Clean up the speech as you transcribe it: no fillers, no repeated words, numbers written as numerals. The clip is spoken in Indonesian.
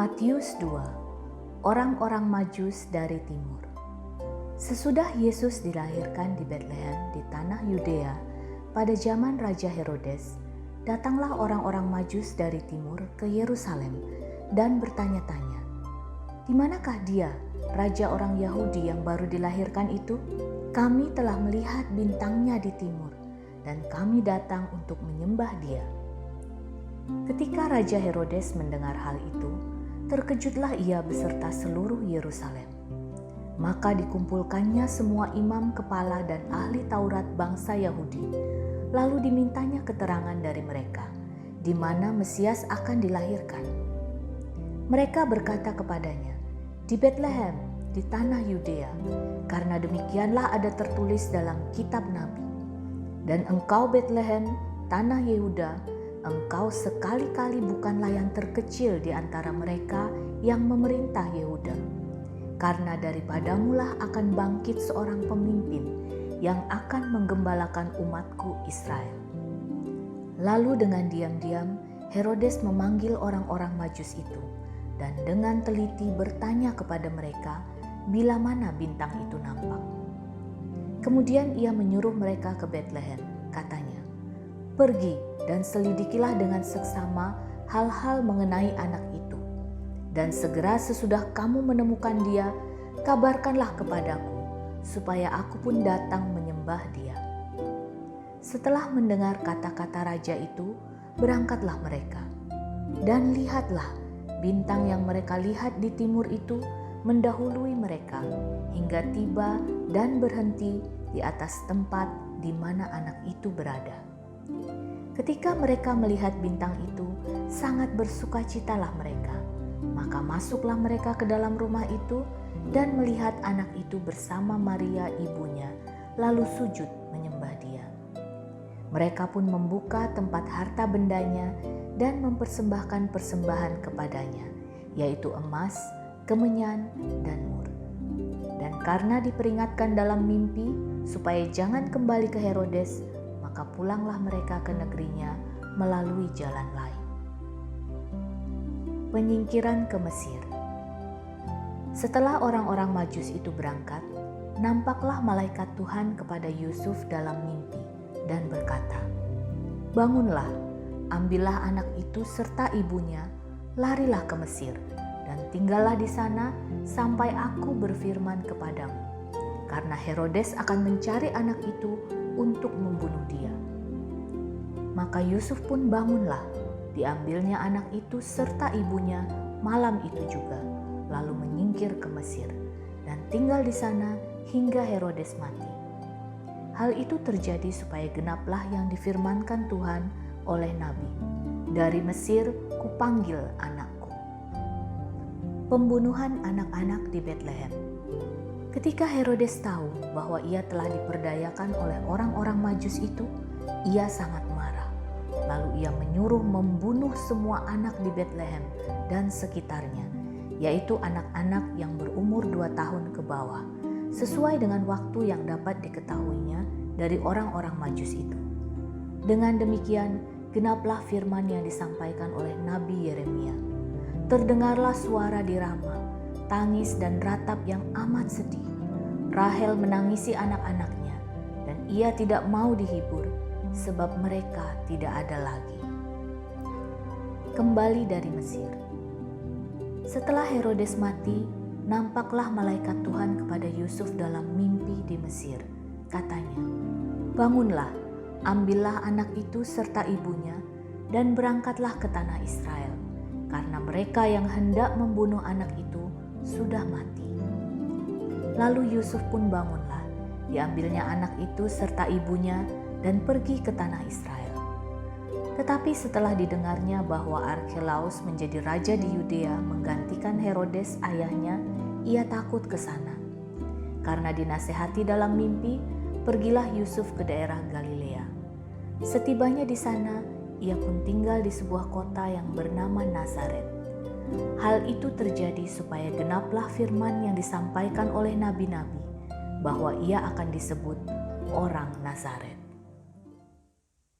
Matius 2. Orang-orang Majus dari timur. Sesudah Yesus dilahirkan di Betlehem di tanah Yudea pada zaman Raja Herodes, datanglah orang-orang Majus dari timur ke Yerusalem dan bertanya-tanya, "Di manakah dia, raja orang Yahudi yang baru dilahirkan itu? Kami telah melihat bintangnya di timur dan kami datang untuk menyembah dia." Ketika Raja Herodes mendengar hal itu, terkejutlah ia beserta seluruh Yerusalem. Maka dikumpulkannya semua imam kepala dan ahli Taurat bangsa Yahudi. Lalu dimintanya keterangan dari mereka, di mana Mesias akan dilahirkan. Mereka berkata kepadanya, "Di Betlehem, di tanah Yudea, karena demikianlah ada tertulis dalam kitab Nabi. Dan engkau Betlehem, tanah Yehuda, engkau sekali-kali bukanlah yang terkecil di antara mereka yang memerintah Yehuda. Karena daripadamulah akan bangkit seorang pemimpin yang akan menggembalakan umatku Israel." Lalu dengan diam-diam Herodes memanggil orang-orang Majus itu dan dengan teliti bertanya kepada mereka bila mana bintang itu nampak. Kemudian ia menyuruh mereka ke Betlehem, katanya, "Pergi dan selidikilah dengan seksama hal-hal mengenai anak itu. Dan segera sesudah kamu menemukan dia, kabarkanlah kepadaku, supaya aku pun datang menyembah dia." Setelah mendengar kata-kata raja itu, berangkatlah mereka. Dan lihatlah, bintang yang mereka lihat di timur itu mendahului mereka, hingga tiba dan berhenti di atas tempat di mana anak itu berada. Ketika mereka melihat bintang itu, sangat bersukacitalah mereka. Maka masuklah mereka ke dalam rumah itu dan melihat anak itu bersama Maria ibunya, lalu sujud menyembah dia. Mereka pun membuka tempat harta bendanya dan mempersembahkan persembahan kepadanya, yaitu emas, kemenyan, dan mur. Dan karena diperingatkan dalam mimpi supaya jangan kembali ke Herodes, maka pulanglah mereka ke negerinya melalui jalan lain. Penyingkiran ke Mesir. Setelah orang-orang Majus itu berangkat, nampaklah malaikat Tuhan kepada Yusuf dalam mimpi dan berkata, "Bangunlah, ambillah anak itu serta ibunya, larilah ke Mesir, dan tinggallah di sana sampai aku berfirman kepadamu, karena Herodes akan mencari anak itu untuk membunuh dia." Maka Yusuf pun bangunlah, diambilnya anak itu serta ibunya malam itu juga, lalu menyingkir ke Mesir dan tinggal di sana hingga Herodes mati. Hal itu terjadi supaya genaplah yang difirmankan Tuhan oleh Nabi, "Dari Mesir kupanggil anakku." Pembunuhan anak-anak di Betlehem. Ketika Herodes tahu bahwa ia telah diperdayakan oleh orang-orang Majus itu, ia sangat marah. Lalu ia menyuruh membunuh semua anak di Betlehem dan sekitarnya, yaitu anak-anak yang berumur 2 tahun ke bawah, sesuai dengan waktu yang dapat diketahuinya dari orang-orang Majus itu. Dengan demikian, genaplah firman yang disampaikan oleh Nabi Yeremia. "Terdengarlah suara di Rama, tangis dan ratap yang amat sedih. Rahel menangisi anak-anaknya, dan ia tidak mau dihibur, sebab mereka tidak ada lagi." Kembali dari Mesir. Setelah Herodes mati, nampaklah malaikat Tuhan kepada Yusuf dalam mimpi di Mesir. Katanya, "Bangunlah, ambillah anak itu serta ibunya, dan berangkatlah ke tanah Israel, karena mereka yang hendak membunuh anak itu sudah mati." Lalu Yusuf pun bangunlah, diambilnya anak itu serta ibunya, dan pergi ke tanah Israel. Tetapi setelah didengarnya bahwa Arkelaus menjadi raja di Yudea menggantikan Herodes ayahnya, ia takut ke sana. Karena dinasehati dalam mimpi, pergilah Yusuf ke daerah Galilea. Setibanya di sana, ia pun tinggal di sebuah kota yang bernama Nazaret. Hal itu terjadi supaya genaplah firman yang disampaikan oleh nabi-nabi, bahwa ia akan disebut orang Nazaret.